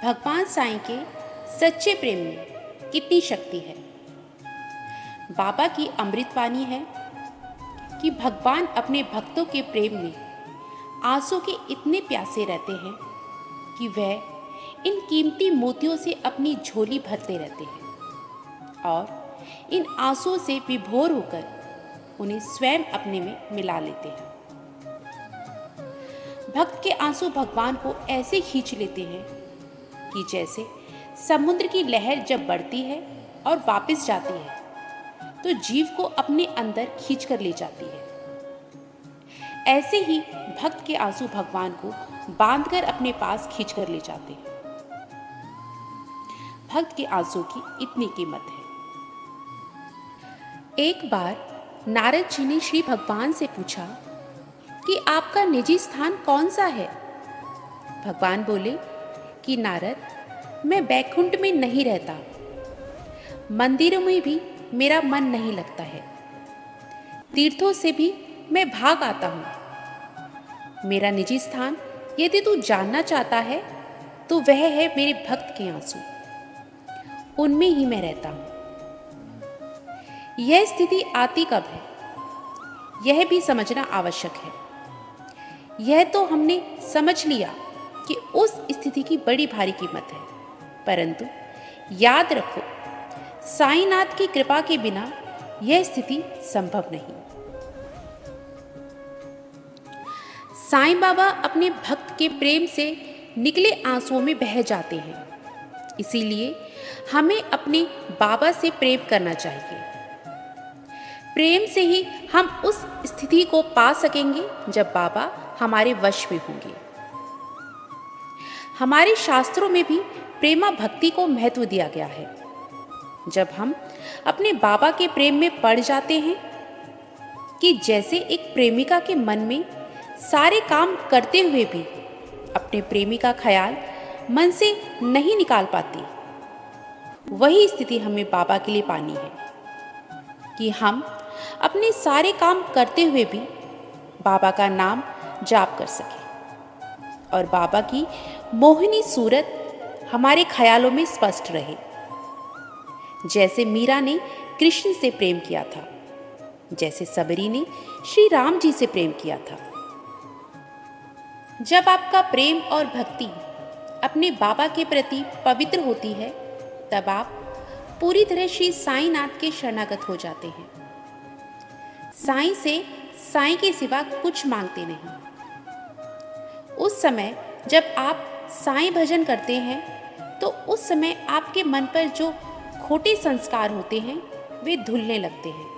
भगवान साईं के सच्चे प्रेम में कितनी शक्ति है। बाबा की अमृतवाणी है कि भगवान अपने भक्तों के प्रेम में आंसू के इतने प्यासे रहते हैं कि वह इन कीमती मोतियों से अपनी झोली भरते रहते हैं और इन आंसुओं से विभोर होकर उन्हें स्वयं अपने में मिला लेते हैं। भक्त के आंसू भगवान को ऐसे खींच लेते हैं कि जैसे समुद्र की लहर जब बढ़ती है और वापस जाती है तो जीव को अपने अंदर खींच कर ले जाती है। ऐसे ही भक्त के आंसू भगवान को बांधकर अपने पास खींच कर ले जाते हैं। भक्त के आंसू की इतनी कीमत है। एक बार नारद जी ने श्री भगवान से पूछा कि आपका निजी स्थान कौन सा है। भगवान बोले कि नारद, मैं बैकुंठ में नहीं रहता, मंदिरों में भी मेरा मन नहीं लगता है, तीर्थों से भी मैं भाग आता हूँ। मेरा निजी स्थान यदि तू जानना चाहता है तो वह है मेरे भक्त के आंसू, उनमें ही मैं रहता हूँ। यह स्थिति आती कब है, यह भी समझना आवश्यक है। यह तो हमने समझ लिया कि उस स्थिति की बड़ी भारी कीमत है, परंतु याद रखो, साईनाथ की कृपा के बिना यह स्थिति संभव नहीं। साईं बाबा अपने भक्त के प्रेम से निकले आंसुओं में बह जाते हैं। इसीलिए हमें अपने बाबा से प्रेम करना चाहिए। प्रेम से ही हम उस स्थिति को पा सकेंगे जब बाबा हमारे वश में होंगे। हमारे शास्त्रों में भी प्रेमा भक्ति को महत्व दिया गया है। जब हम अपने बाबा के प्रेम में पड़ जाते हैं कि जैसे एक प्रेमिका के मन में सारे काम करते हुए भी अपने प्रेमी का ख्याल मन से नहीं निकाल पाती, वही स्थिति हमें बाबा के लिए पानी है कि हम अपने सारे काम करते हुए भी बाबा का नाम जाप कर सकें और बाबा की मोहिनी सूरत हमारे ख्यालों में स्पष्ट रहे। जैसे मीरा ने कृष्ण से प्रेम किया था, जैसे सबरी ने श्री राम जी से प्रेम किया था। जब आपका प्रेम और भक्ति अपने बाबा के प्रति पवित्र होती है, तब आप पूरी तरह श्री साईनाथ के शरणागत हो जाते हैं। साईं से साईं के सिवा कुछ मांगते नहीं। उस समय जब आप साईं भजन करते हैं तो उस समय आपके मन पर जो खोटे संस्कार होते हैं वे धुलने लगते हैं।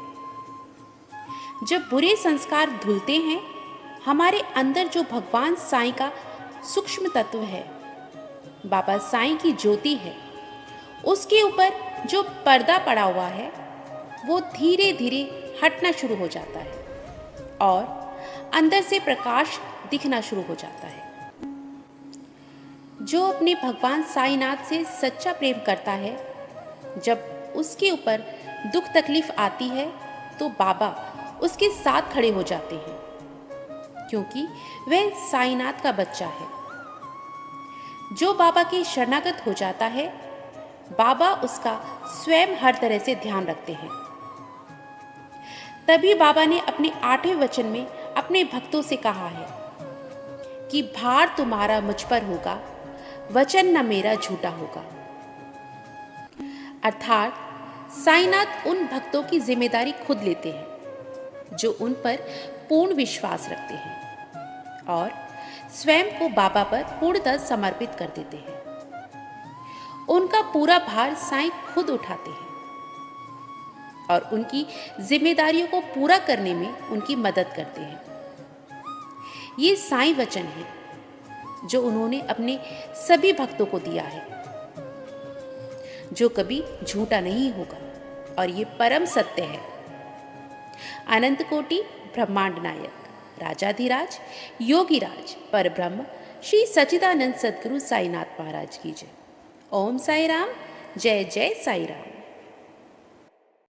जब बुरे संस्कार धुलते हैं, हमारे अंदर जो भगवान साईं का सूक्ष्म तत्व है, बाबा साईं की ज्योति है, उसके ऊपर जो पर्दा पड़ा हुआ है वो धीरे धीरे हटना शुरू हो जाता है और अंदर से प्रकाश दिखना शुरू हो जाता है। जो अपने भगवान साईनाथ से सच्चा प्रेम करता है, जब उसके ऊपर दुख तकलीफ आती है तो बाबा उसके साथ खड़े हो जाते हैं, क्योंकि वह साईनाथ का बच्चा है। जो बाबा के शरणागत हो जाता है, बाबा उसका स्वयं हर तरह से ध्यान रखते हैं। तभी बाबा ने अपने 8वें वचन में अपने भक्तों से कहा है कि भार तुम्हारा मुझ पर होगा, वचन न मेरा झूठा होगा। अर्थात साईनाथ उन भक्तों की जिम्मेदारी खुद लेते हैं जो उन पर पूर्ण विश्वास रखते हैं और स्वयं को बाबा पर पूर्णतः समर्पित कर देते हैं। उनका पूरा भार साईं खुद उठाते हैं और उनकी जिम्मेदारियों को पूरा करने में उनकी मदद करते हैं। ये साईं वचन है जो उन्होंने अपने सभी भक्तों को दिया है, जो कभी झूठा नहीं होगा और ये परम सत्य है। अनंत कोटि ब्रह्मांड नायक, राजाधिराज, योगीराज, परब्रह्म श्री सच्चिदानंद सद्गुरु साईनाथ महाराज की जय। ओम साई राम। जय जय साई राम।